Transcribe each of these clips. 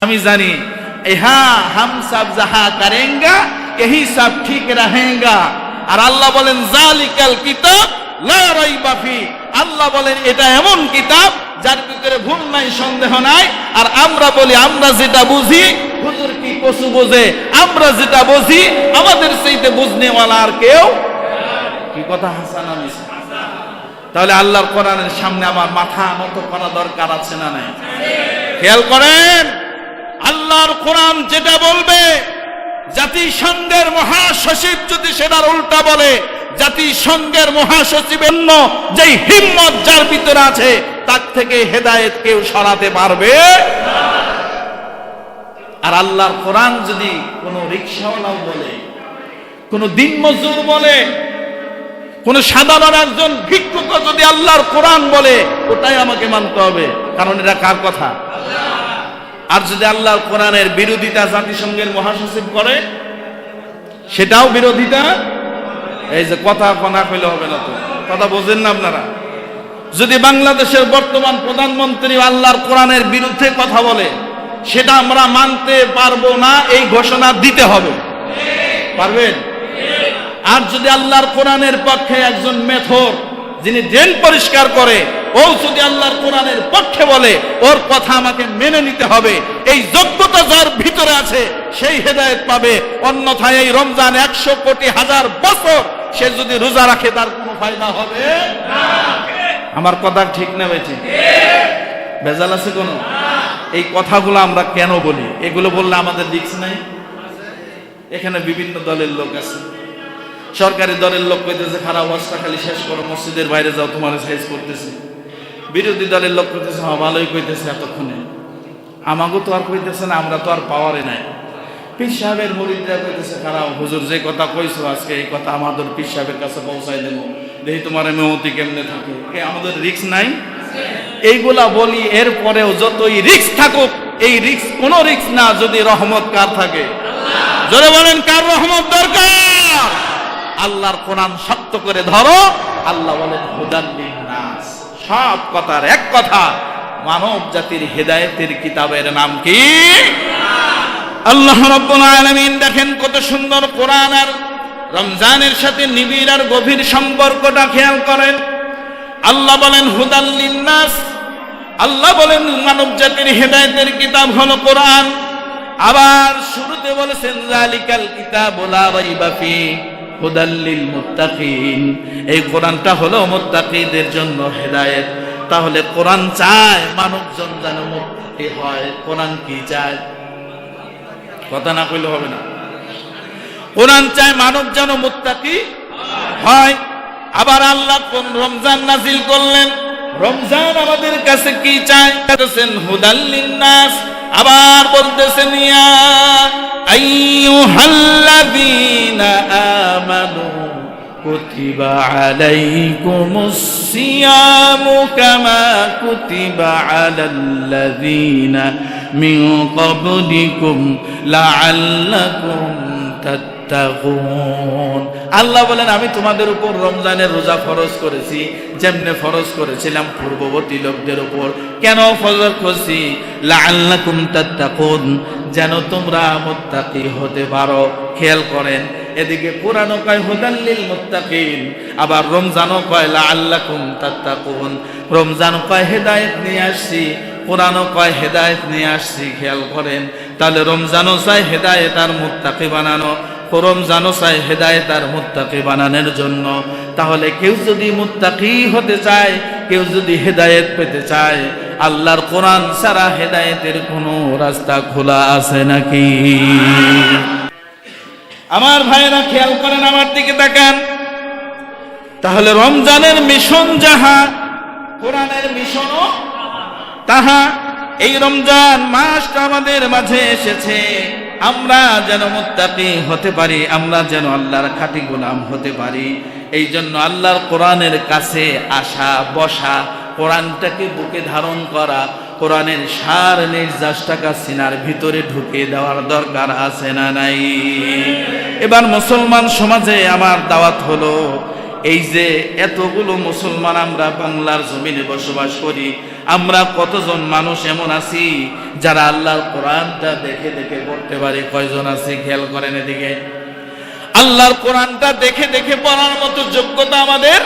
আমি জানি হ্যাঁ হাম সব যাহা করেঙ্গা यही सब ठीक रहेगा। আর আল্লাহ বলেন জালিকাল কিতাব লা রাইবা ফি, আল্লাহ বলেন এটা এমন কিতাব যার ভিতরে ভুল নাই, সন্দেহ নাই। আর আমরা বলি আমরা যেটা বুঝি হুজুর কি কসু বোঝে, আমরা যেটা বুঝি আমাদের চাইতে বুঝনেওয়ালা আর কেউ। কি কথা হাসান আমি? তাহলে আল্লাহর কোরআনের সামনে আমার মাথা নত করা দরকার আছে না নাই? খেয়াল করেন, আল্লাহর কোরআন যেটা বলবে, জাতিসংঘের মহাসচিব যদি সেটার উল্টা বলে, জাতিসংঘের মহাসচিবের যেই হিম্মত যার ভিতরে আছে তার থেকে হেদায়েত কেউ সরাতে পারবে না। আর আল্লাহর কোরআন যদি কোন রিকশাওয়ালাও বলে, কোন দিনমজুর বলে, কোন সাধারণ একজন ভিক্ষুক যদি আল্লাহর কোরআন বলে, ওটাই আমাকে মানতে হবে, কারণ এটা কার কথা? আর যদি আল্লাহর কোরআনের বিরোধিতা জাতিসংঘের মহাসচিব করে, সেটাও বিরোধিতা। এই যে কথা কনা কইলে হবে না, তো কথা বোঝেন না আপনারা? যদি বাংলাদেশের বর্তমান প্রধানমন্ত্রী আল্লাহর কোরআনের বিরুদ্ধে কথা বলে, সেটা আমরা মানতে পারবো না, এই ঘোষণা দিতে হবে। পারবেন? আর যদি আল্লাহর কোরআনের পক্ষে একজন মেথর যিনি ড্রেন পরিষ্কার করে, ও যদি আল্লাহর কোরআনের পক্ষে বলে, ওর কথা আমাকে মেনে নিতে হবে। এই যোগ্যতা যার ভিতরে আছে সেই হেদায়েত পাবে। অন্যথায় এই রমজান 100 কোটি হাজার বছর সে যদি রোজা রাখে তার কোনো ফায়দা হবে না। আমার কথা ঠিক না বেঁচে? ভেজাল আছে কোনো? এই কথাগুলো আমরা কেন বলি? এগুলো বললে আমাদের রিস্ক নাই? এখানে বিভিন্ন দলের লোক আছে, সরকারি দলের লোক কইতেছে খারাপ অবস্থা, খালি শেষ করো, মসজিদের বাইরে যাও, তোমার সাইজ করতেছে। বিরোধী দলের লোক কইতেছে হ্যাঁ ভালোই কইতেছে, এতক্ষণে আমাকেও তো আর কইতেছে না, আমরা তো আর পাওয়ারে নাই। পীর সাহেবের মুরিদরা কইতেছে খারাপ হুজুর যে কথা কইছো আজকে, এই কথা আমাদের পীর সাহেবের কাছে পৌঁছাই দেবো, দেখি তোমার মেহতি কেমনে থাকে। আমাদের রিস্ক নাই? এইগুলা বলি, এরপরেও যতই রিস্ক থাকুক, এই রিস্ক কোনো রিস্ক না যদি রহমত কার থাকে। জোরে বলেন, কার রহমত দরকার? আল্লাহর কোরআন শক্ত করে ধরো। আল্লাহ বলেন হুদাল লিন্নাস, সব কথার এক কথা, মানব জাতির হেদায়েতের কিতাবের নাম কি? আল্লাহ রাব্বুল আলামিন দেখেন কত সুন্দর কোরআন আর রমজানের সাথে নিবিড় আর গভীর সম্পর্কটা খেয়াল করেন। আল্লাহ বলেন হুদাল লিন্নাস, আল্লাহ বলেন মানব জাতির হেদায়েতের কিতাব হলো কোরআন। আবার শুরুতে বলেছেন যালিকাল কিতাবু লা রাইবা ফিহি হুদাল লিল মুত্তাকিন, এই কোরআনটা হলো মুত্তাকিদের জন্য হেদায়েত। তাহলে কোরআন চায় মানবজন যেন মুত্তাকি হয়। কোরআন কি চায়? কথা না কইলে হবে না। কোরআন চায় মানব যেন মুত্তাকি হয়। আবার আল্লাহ কোন রমজান নাজিল করলেন, রমজান আমাদের কাছে কি চায়? বলতেছেন হুদাল লিন্নাস। আবার বলতেছেন ইয়া আইয়ুহাল্লাযীনা আমানু কুতিবা আলাইকুমুস সিয়ামু কামা কুতিবা আলাল্লাযীনা মিন ক্বাবলিকুম লাআল্লাকুম তাত্তাকুন। আল্লাহ বলেন আমি তোমাদের উপর রমজানের রোজা ফরজ করেছি, যেমনে ফরজ করেছিলাম পূর্ববর্তী লোকদের উপর। কেন ফরজ করেছি? লাআল্লাকুম তাত্তাকুন, যেন তোমরা মুত্তাকি হতে পারো। খেয়াল করেন, এদিকে কোরআনও কয় হুদাল লিল মুত্তাকিন, আবার রমজানও কয় লাআল্লাকুম তাত্তাকুন। রমজানও কয় হেদায়েত নিয়ে আসছি, কোরআনও কয় হেদায়েত নিয়ে আসছি। খেয়াল করেন, তাহলে রমজানও চাই হেদায়েত আর মুত্তাকি বানানো, রমজানও চাই হেদায়েত আর মুত্তাকি বানানোর জন্য। তাহলে কেউ যদি মুত্তাকি হতে চায়, কেউ যদি হেদায়েত পেতে চায়, আল্লাহর কোরআন ছাড়া হেদায়েতের কোনো রাস্তা খোলা আছে নাকি? আমার ভাইয়েরা খেয়াল করেন, আমার দিকে তাকান। তাহলে রমজানের মিশন যাহা, কোরআনের মিশনও তাহা। এই রমজান মাসটা আমাদের মাঝে এসেছে আমরা যেন মুত্তাকি হতে পারি, আমরা যেন আল্লাহর খাঁটি গোলাম হতে পারি। এই জন্য আল্লাহর কোরআনের কাছে আসা, বসা, কোরআনটাকে বুকে ধারণ করা, কোরআনের সার নির্যাসটাকে সিনার ভিতরে ঢুকে দেওয়ার দরকার আছে না নাই? এবার মুসলমান সমাজে আমার দাওয়াত হলো, এই যে এতগুলো মুসলমান আমরা বাংলার জমিনে বসবাস করি, আমরা কতজন মানুষ এমন আছি যারা আল্লাহর কোরআনটা দেখে দেখে পড়তে পারি? কয়জন আছি খেয়াল করেন এদিকে। আল্লাহর কোরআনটা দেখে দেখে পড়ার মতো যোগ্যতা আমাদের।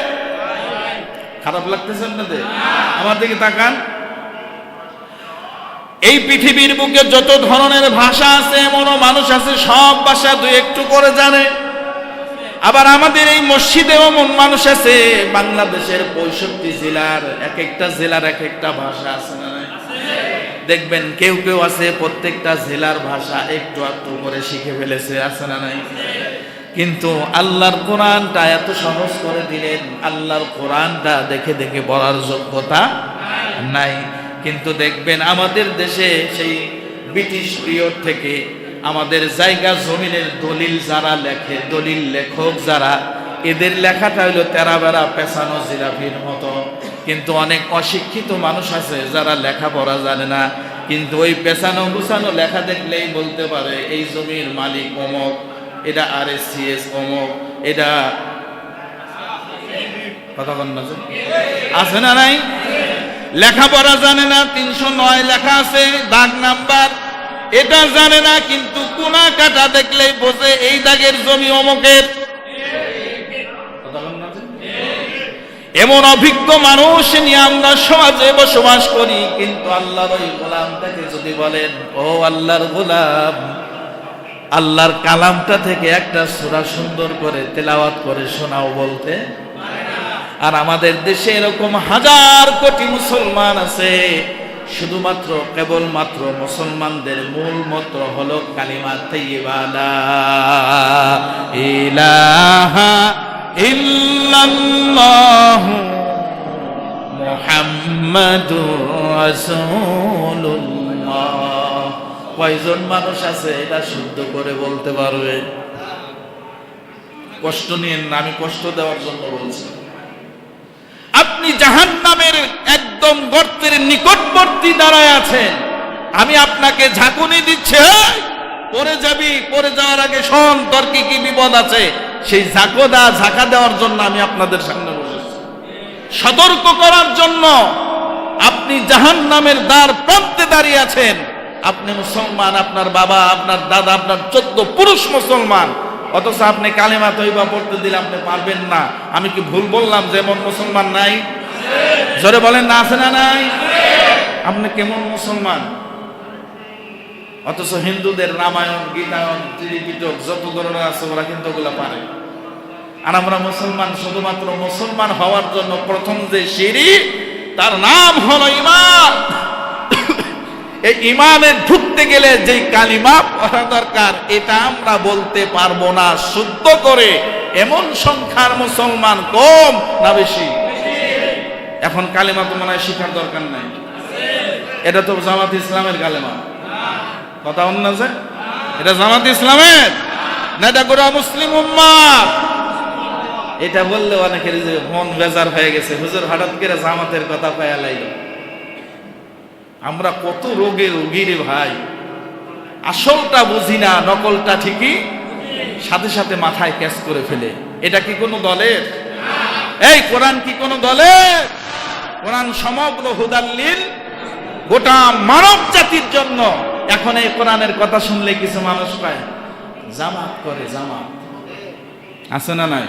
খারাপ লাগতেছে আপনাদের? আমার দিকে তাকান। এই পৃথিবীর বুকে যত ধরনের ভাষা আছে, এমনও মানুষ আছে সব ভাষা দুই একটু করে জানে। আবার আমাদের এই মসজিদে এমন মানুষ আছে বাংলাদেশের 65 জেলার এক একটা জেলার এক একটা ভাষা আছে না? দেখবেন কেউ কেউ আছে প্রত্যেকটা জেলার ভাষা একটু একটু করে শিখে ফেলেছে, আছে না নাই? কিন্তু আল্লাহর কোরআনটা এত সহজ করে দিলেন, আল্লাহর কোরআনটা দেখে দেখে পড়ার যোগ্যতা নাই। কিন্তু দেখবেন আমাদের দেশে সেই ব্রিটিশ পিরিয়ড থেকে আমাদের জায়গা জমিনের দলিল যারা লেখে, দলিল লেখক যারা, এদের লেখাটা হইলো তেরা বেড়া পেছানো জিরাফির মতো। কিন্তু অনেক অশিক্ষিত মানুষ আছে যারা লেখাপড়া জানে না, কিন্তু ওই পেছানো গুছানো লেখা দেখলেই বলতে পারে এই জমির মালিক অমুক, এটা RSCS অমুক, এটা কথা বল না আছে না নাই? লেখাপড়া জানে না, 309 লেখা আছে দাগ নাম্বার, এটা জানে না, কিন্তু কোনা কাটা দেখলেই বোঝে এই দাগের জমি অমুকের। এমন অভিজ্ঞ মানুষ নিয়ে আমরা সমাজে বসবাস করি, কিন্তু আল্লাহর ওই গোলামটাকে যদি বলেন ও আল্লাহর গোলাম, আল্লাহর কালামটা থেকে একটা সূরা সুন্দর করে তেলাওয়াত করে শোনাও, বলতে। আর আমাদের দেশে এরকম হাজার কোটি মুসলমান আছে, শুধুমাত্র কেবলমাত্র মুসলমানদের মূল মন্ত্র হলো কালিমা তাইয়্যিবা লা ইলাহা ইল্লাল্লাহু মুহাম্মাদুর রাসূলুল্লাহ। কয়জন মানুষ আছে এটা শুদ্ধ করে বলতে পারবে? কষ্ট নিয়ে না, আমি কষ্ট দেওয়ার জন্য বলছি। আপনি জাহান্নামের একদম গর্তের নিকটবর্তী দাঁড়ায় আছেন, আমি আপনাকে ঝাঁকুনি দিচ্ছে, পড়ে যাবি, পড়ে যাওয়ার আগে শোন তোর কি কি বিপদ আছে, সেই ঝাঁকা দেওয়ার জন্য আমি আপনাদের সামনে বসেছি, সতর্ক করার জন্য। আপনি জাহান্নামের দ্বার প্রান্তে দাঁড়িয়ে আছেন, আপনি মুসলমান, আপনার বাবা, আপনার দাদা, আপনার 14 পুরুষ মুসলমান, অথচ আপনি কালেমা তৈবা পড়তে দিলে আপনি পারবেন না। আমি কি ভুল বললাম? যেমন মুসলমান নাই? জোরে বলেন না, আছে না নাই? আপনি কেমন মুসলমান? অথচ হিন্দুদের রামায়ণ, গীতায়ন, ত্রিপিটক যত ধরনের আছে ওরা কিন্তু ওগুলা পারে। আর আমরা মুসলমান, শুধুমাত্র মুসলমান হওয়ার জন্য প্রথম যে সিঁড়ি তার নাম হলো ঈমান। এই ঈমানে ঢুকতে গেলে যেই কালিমা পড়া দরকার এটা আমরা বলতে পারবো না শুদ্ধ করে। এমন সংখ্যার মুসলমান কম না বেশি? এখন কালিমা তো মনে হয় শিখার দরকার নাই, এটা তো জামাত ইসলামের কালিমা। কথা অন্য আছে, এটা জামাত ইসলামের না, এটা গোটা মুসলিম উম্মাহ। এটা বললে অনেকের যে মন বেজার হয়ে গেছে, হুজুর হঠাৎ করে জামাতের কথা পায়া লাইল। আমরা কত রোগে রোগী রে ভাই, আসলটা বুঝি না, নকলটা ঠিকই সাথে সাথে মাথায় ক্যাচ করে ফেলে। এটা কি কোনো দলের? এই কোরআন কি কোনো দলের? কোরআন সমগ্র হুদাল্লিল, গোটা মানব জাতির জন্য। এখন এই কোরআনের কথা শুনলে কিছু মানুষ পায় জামাত করে, জামাত আছে না নাই?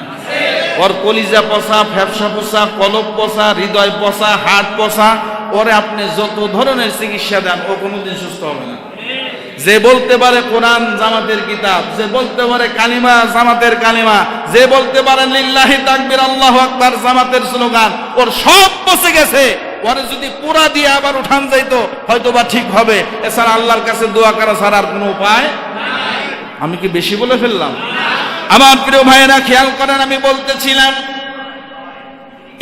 ওর কলিজা পচা, ফ্যাপসা পচা, কলব পচা, হৃদয় পচা, হার্ট পচা, ওরে আপনি যত ধরনের চিকিৎসা দেন ও কোনোদিন সুস্থ হবে না। যে বলতে পারে কোরআন জামাতের কিতাব, যে বলতে পারে কালিমা জামাতের কালিমা, যে বলতে পারে লিল্লাহি তাকবীর আল্লাহু আকবার জামাতের স্লোগান, ওর সব পচে গেছে। ওরে যদি পুরা দিয়ে আবার উঠান যাইতো হয়তো বা ঠিক হবে। এছাড়া আল্লাহর কাছে দোয়া করা ছাড়া আর কোনো উপায় নাই। আমি কি বেশি বলে ফেললাম? আমার প্রিয় ভাইয়েরা খেয়াল করেন, আমি বলতেছিলাম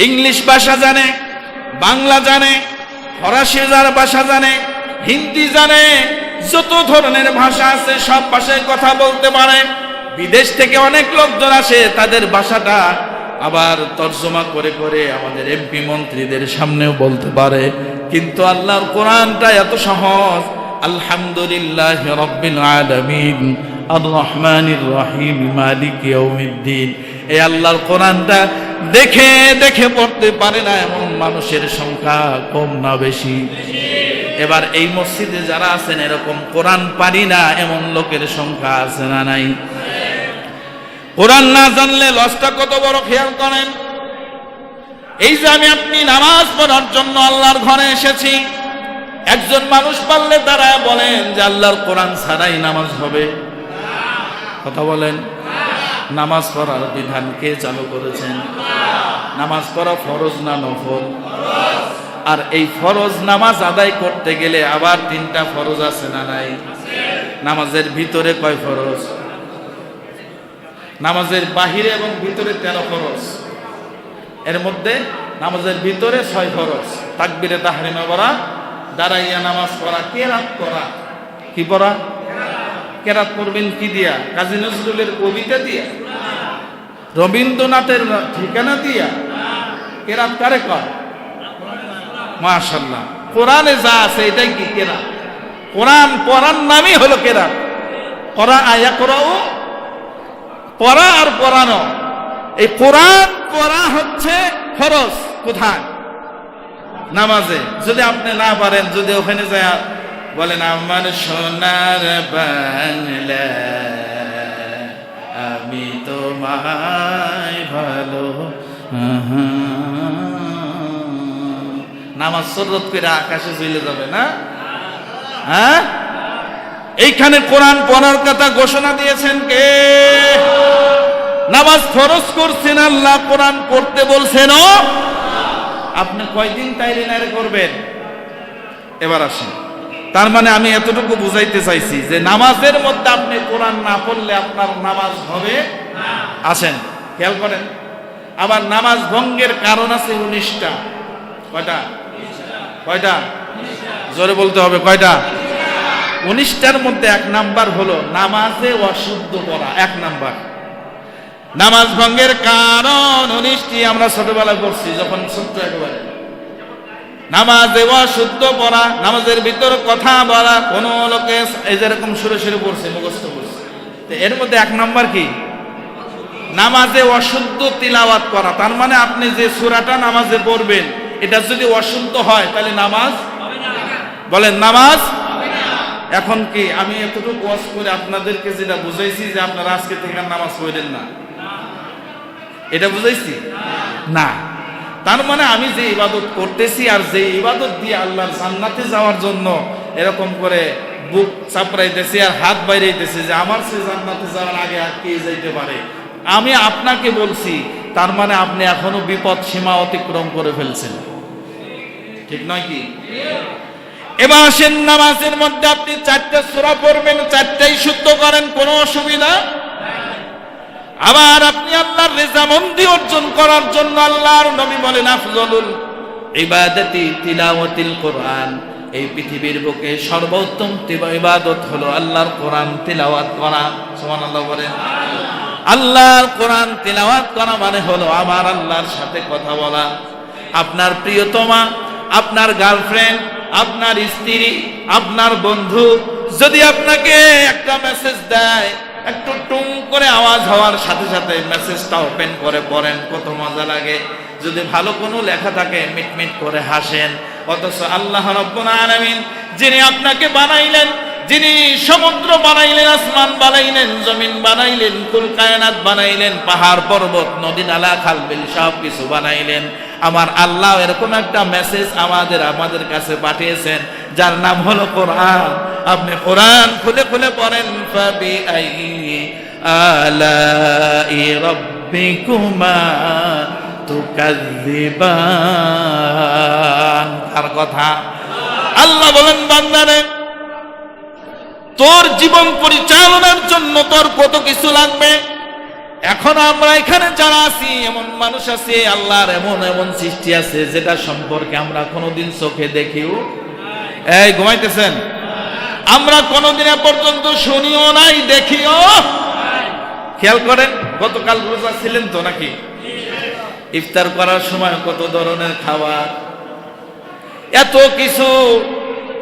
ইংলিশ ভাষা জানে, বাংলা জানে, ফরাসি ভাষা জানে, হিন্দি জানে, যত ধরনের ভাষা আছে সব ভাষায় কথা বলতে পারে। বিদেশ থেকে অনেক লোকজন আসে, তাদের ভাষাটা আবার তর্জমা করে করে আমাদের এমপি মন্ত্রীদের সামনেও বলতে পারে। কিন্তু আল্লাহর কোরআনটা এত সহজ। আলহামদুলিল্লাহি রাব্বিল আলামিন আর রহমানির রহিম মালিক ইয়াউমিদ্দিন। এই আল্লাহর কোরআনটা দেখে দেখে পড়তে পারে না এমন মানুষের সংখ্যা কম না বেশি? এবার এই মসজিদে যারা আছেন এরকম কোরআন পারি না এমন লোকের সংখ্যা আছে না নাই? কোরআন না জানলে লসটা কত বড় খেয়াল করেন। এই যে আমি আপনি নামাজ পড়ার জন্য আল্লাহর ঘরে এসেছি, একজন মানুষ পারলে তারা বলেন যে আল্লাহর কোরআন ছাড়াই নামাজ হবে? কথা বলেন। নামাজ পড়ার বিধান কে চালু করেছেন? নামাজ পড়া ফরজ না নফল? আর এই ফরজ নামাজ আদায় করতে গেলে আবার 3টা ফরজ আছে না নাই? নামাজের ভিতরে কয় ফরজ? নামাজের বাহিরে এবং ভিতরে 13 ফরজ। এর মধ্যে নামাজের ভিতরে 6 ফরজ। তাকবীরে তাহরিমা পড়া, দাঁড়াইয়া নামাজ পড়া, কেরাত করা। কি পড়া? কেরাত করবেন কি দিয়া? কাজী নজরুলের কবিতা দিয়া? রবীন্দ্রনাথের ঠিকানা দিয়া? কেরাত কারে কয়? মাশাআল্লাহ, কোরআনে যা আছে এটাই কি কেরাত? কোরআন পড়ার নামই হলো কেরাত। পড়া আয়া করাও, পড়া আর পড়ানো। এই কোরআন পড়া হচ্ছে ফরজ। কোথায়? নামাজে। যদি আপনি না পারেন, যদি ওখানে যায় বলেন আমার সোনার বাংলা আমি তোমায় ভালো, নামাজ সরত করে আকাশে চলে যাবে না? হ্যাঁ, এইখানে কোরআন পড়ার কথা ঘোষণা দিয়েছেন কে? নামাজ ফরজ করছেন আল্লাহ, কোরআন পড়তে বলছেন ও। আপনি কয়দিন তাইলে নারে করবেন? এবার আসেন, তার মানে আমি এতটুকু বুঝাইতে চাইছি যে নামাজের মধ্যে আপনি কোরআন না পড়লে আপনার নামাজ হবে না। আসেন খেয়াল করেন, আবার নামাজ ভঙ্গের কারণ আছে 19টা। কয়টা? কয়টা? জোরে বলতে হবে, কয়টা? 19টার মধ্যে 1 নাম্বার হলো নামাজে অশুদ্ধ পড়া। 1 নাম্বার নামাজ ভঙ্গের কারণ 19টি আমরা ছোটবেলায় পড়ছি, যখন ছোট্ট একেবারে। নামাজে অশুদ্ধ পড়া, নামাজের ভিতর কথা বলা, কোন লোকে এই যেরকম সুরে সুরে পড়ছে, মুখস্থ করছে। তো এর মধ্যে 1 নাম্বার কি? নামাজে অশুদ্ধ তিলাওয়াত করা। তার মানে আপনি যে সূরাটা নামাজে পড়বেন এটা যদি অশুদ্ধ হয় তাহলে নামাজ হবে না। বলেন নামাজ হবে না। এখন কি আমি এতটুকু ওয়াজ করে আপনাদেরকে যেটা বুঝাইছি যে আপনারা আজকে থেকে নামাজ পড়েন না, এটা বুঝাইছি না? তার মানে আমি যে ইবাদত করতেছি আর যে ইবাদত দিয়ে আল্লাহর জান্নাতে যাওয়ার জন্য এরকম করে বুক চাপড়াইতেছি আর হাত বাইরাইতেছি যে আমার সে জান্নাতে যাওয়ার আগে আর কে যাইতে পারে, আমি আপনাকে বলছি, তার মানে আপনি এখনো বিপদ সীমা অতিক্রম করে ফেলছেন। ঠিক নয় কি? এবার আসেন, নামাজের মধ্যে আপনি 4টা সূরা পড়বেন, 4টাই শুদ্ধ করেন, কোনো অসুবিধা। আবার আপনি আল্লাহর রেজামন্দি অর্জন করার জন্য আল্লাহর নবী বলেন আফজলুল ইবাদাতি তিলাওয়াতিল কোরআন। এই পৃথিবীর বুকে সর্বোত্তম ইবাদত হলো আল্লাহর কোরআন তিলাওয়াত করা। সুবহানাল্লাহ বলেন। আল্লাহর কোরআন তিলাওয়াত করা মানে হলো আমার আল্লাহর সাথে কথা বলা। আপনার প্রিয়তমা, আপনার গার্লফ্রেন্ড, আপনার স্ত্রী, আপনার বন্ধু যদি আপনাকে একটা মেসেজ দেয়, একটু টুং করে আওয়াজ হওয়ার সাথে সাথে মেসেজটা ওপেন করে পড়েন, কত মজা লাগে। যদি ভালো কোনো লেখা থাকে মিটমিট করে হাসেন। অথচ আল্লাহ রাব্বুল আলামিন যিনি আপনাকে বানাইলেন, যিনি সমুদ্র বানাইলেন, আসমান বানাইলেন, জমিন বানাইলেন, কুল কায়নাত বানাইলেন, পাহাড় পর্বত নদী নালা খাল বিল সব কিছু বানাইলেন, আমার আল্লাহ এরকম একটা মেসেজ আমাদের কাছে পাঠিয়েছেন যার নাম হলো কোরআন। আপনি কোরআন খুলে খুলে পড়েন, ফাবি আই আলাই রাব্বিকুমা তুকাযযিবান। আর কথা আল্লাহ বলেন, বান্দারে তোর জীবন পরিচালনার জন্য তোর কত কিছু লাগবে। এখন আমরা এখানে যারা আছি, এমন মানুষ আছে, আল্লাহর এমন এমন সৃষ্টি আছে যেটা সম্পর্কে আমরা কোনোদিন চোখে দেখিও, এই ঘুমাইতেছেন, আমরা কোনোদিন পর্যন্ত শুনিও নাই, দেখিও। খেয়াল করেন, গতকাল রোজা ছিলেন তো নাকি? ইফতার করার সময় কত ধরনের খাবার, এত কিছু,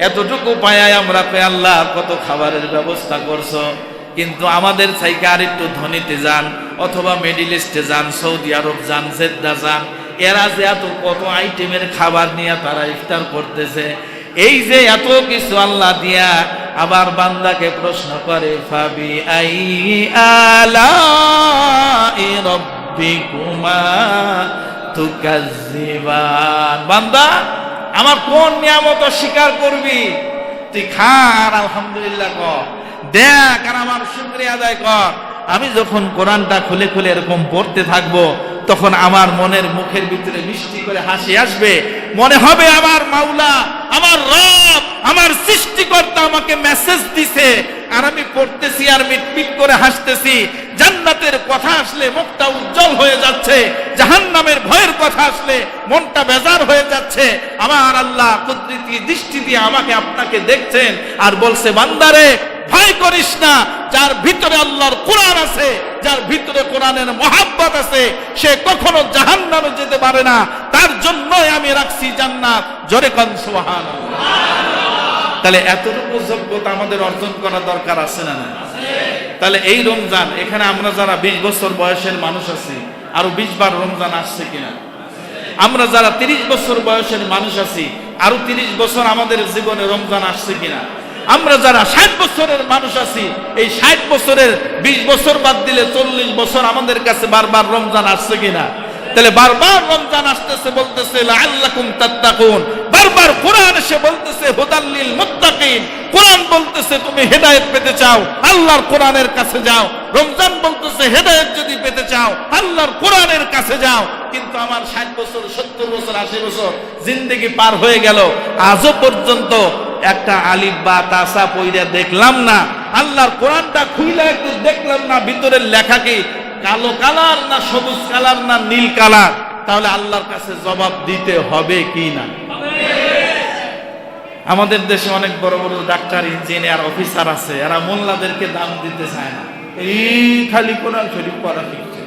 এতটুকু পায়ায় আমরা পেয়ে আল্লাহ কত খাবারের ব্যবস্থা করছো। কিন্তু আমাদের চাইকে আর একটু ধনীতে যান, অথবা মিডল ইস্টে যান, সৌদি আরব যান, জেদ্দা যান, এরা যে এত কত আইটেমের খাবার নিয়ে তারা ইফতার করতেছে, এই যে এত কিছু আল্লাহ দিয়া আবার বান্দাকে প্রশ্ন করে ফাবি আই আলাই রাব্বিকুমা তুকাজ্জিবান, বান্দা আমার কোন নিয়ামত স্বীকার করবি? তুই খার আলহামদুলিল্লাহ কর, দেখ আর আমার শুকরিয়া আদায় কর। আমি যখন কোরআনটা খুলে খুলে এরকম পড়তে থাকবো, তখন আমার মনের মুখের ভিতরে মিষ্টি করে হাসি আসবে, মনে হবে আমার মাওলা, আমার রব, আমার সৃষ্টিকর্তা আমাকে মেসেজ দিছে, আর আমি পড়তেছি আর মিটমিট করে হাসতেছি। জান্নাতের কথা আসলে মুখটা উজ্জ্বল হয়ে যাচ্ছে, জাহান্নামের ভয়ের কথা আসলে মনটা বেজার হয়ে যাচ্ছে। আমার আল্লাহ কুদরতি দৃষ্টি দিয়ে আমাকে আপনাকে দেখছেন আর বলছে, বান্দারে ভয় করিস না, যার ভিতরে আল্লাহর কোরআন আছে, যার ভিতরে কোরআনের মহাব্বত আছে, সে কখনো জাহান্নামে যেতে পারে না, তার জন্যই আমি রাখছি জান্নাত। জোরে কোন সুবহানাল্লাহ। তাহলে এতটুকু যোগ্যতা আমাদের অর্জন করা দরকার আছে না? তাহলে এই রমজান, এখানে আমরা যারা 20 বছর বয়সের মানুষ আছি, আরো 20 বার রমজান আসছে কিনা? আমরা যারা 30 বছর বয়সের মানুষ আছি, আরো 30 বছর আমাদের জীবনে রমজান আসছে কিনা? আমরা যারা 60 বছরের মানুষ আছি, এই 60 বছরের 20 বছর বাদ দিলে 40 বছর আমাদের কাছে বারবার রমজান আসছে কিনা? তাহলে বারবার রমজান আসতেছে, বলতেছে লাআল্লাকুম তাত্তাকুন, বারবার কোরআন এসে বলতেছে হুদাল লিল মুত্তাকিন, কোরআন বলতেছে তুমি হেদায়েত পেতে চাও আল্লাহর কোরআনের কাছে যাও। রমজান বলতেছে হেদায়েত যদি পেতে চাও আল্লাহর কোরআনের কাছে যাও। কিন্তু আমার 60 বছর, 70 বছর, 80 বছর জিন্দেগি পার হয়ে গেল, আজও পর্যন্ত একটা আলিফ বা তাসা পইরা দেখলাম না, আল্লাহর কোরআনটা খুইলা একটু দেখলাম না ভিতরের লেখা কি কালো কালার না সবুজ কালার না নীল কালার। তাহলে আল্লাহর কাছে জবাব দিতে হবে কি না? আমাদের দেশে অনেক বড় বড় ডাক্তার, ইঞ্জিনিয়ার, অফিসার আছে, এরা মোল্লাদেরকে দাম দিতে চায় না, এই খালি কোরআন শরীফ পড়া শিখছে।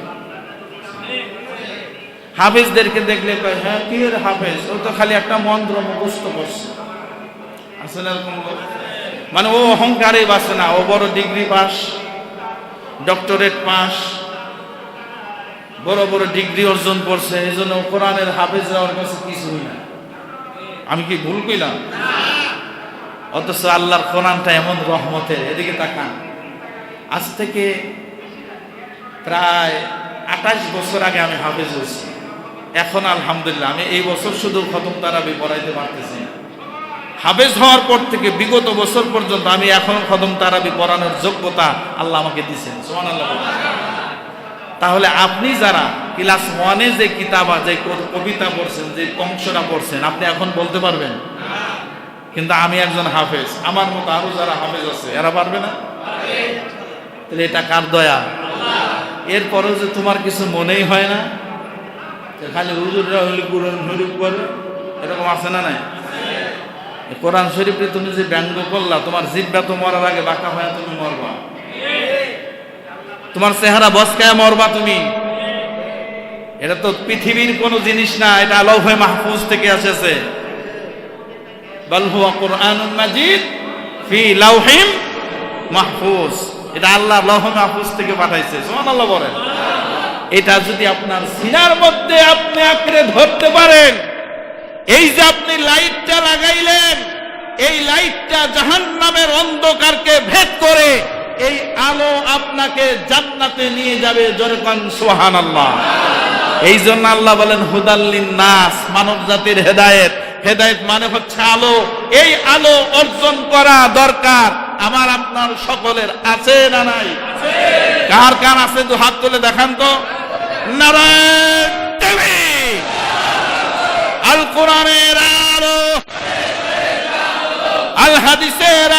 হাফেজদেরকে দেখলে কয় হ্যাঁ কি এর হাফেজ, ও তো খালি একটা মন্ত্র মুখস্থ করছে। আসলে এরকম মানে ও অহংকারে বাসে না, ও বড় ডিগ্রি পাস, ডক্টরেট পাস, বড় বড় ডিগ্রি অর্জন করছে, এই জন্য কোরআনের হাফেজ হওয়ার কাছে কিছুই না। আমি কি ভুল কইলাম? অথচ আল্লাহর কোরআনটা এমন রহমতের, এদিকে তাকান। আজ থেকে প্রায় 28 বছর আগে আমি হাফেজ হয়েছি। এখন আলহামদুলিল্লাহ আমি এই বছর শুধু খতম তারাবি পড়াইতে পারতেছি। হাফেজ হওয়ার পর থেকে বিগত বছর পর্যন্ত আমি এখন খতম তারাবি পড়ানোর যোগ্যতা আল্লাহ আমাকে দিয়েছেন। সুবহানাল্লাহ। তাহলে আপনি যারা ক্লাস 1-এ যে কিতাব, যে কবিতা পড়ছেন, যে কংসরা পড়ছেন, আপনি এখন বলতে পারবেন? কিন্তু আমি একজন হাফেজ, আমার মতো আরো যারা হাফেজ আছে এরা পারবে না? তাহলে এটা কার দয়া? এরপরেও যে তোমার কিছু মনেই হয় না, খালি হুজুররা হলে কোরআন শরীফ করে, এরকম আছে না নাই? কোরআন শরীফে তুমি যে ব্যঙ্গ করলা, তোমার জিহ্বা তো মরার আগে বাঁকা হয়ে তুমি মরবা, তোমার চেহারা বসকায় মরবা তুমি। এটা তো পৃথিবীর কোনো জিনিস না, এটা লৌহে মাহফুজ থেকে এসেছে। বাল হুয়া কুরআনুন মাজিদ ফি লাউহিম মাহফুজ, এটা আল্লাহ লৌহ মাহফুজ থেকে পাঠাইছে। সুবহানাল্লাহ বলেন। এটা যদি আপনার সিনার মধ্যে আপনি আঁকড়ে ধরতে পারেন, এই যে আপনি লাইটটা লাগাইলেন, এই লাইটটা জাহান্নামের অন্ধকারকে ভেদ করে এই আলো আপনাকে জান্নাতে নিয়ে যাবে। জোরে কোন সুবহানাল্লাহ। এই জন্য আল্লাহ বলেন হুদাল্লিন নাস, মানব জাতির হেদায়েত। হেদায়েত মানে হচ্ছে আলো। এই আলো অর্জন করা দরকার আমার আপনার সকলের। আছে না নাই? কার কার আছে তো হাত তুলে দেখান তো। নারায়ে তাকবীর। আল কোরআনের আলো, আল হাদিসের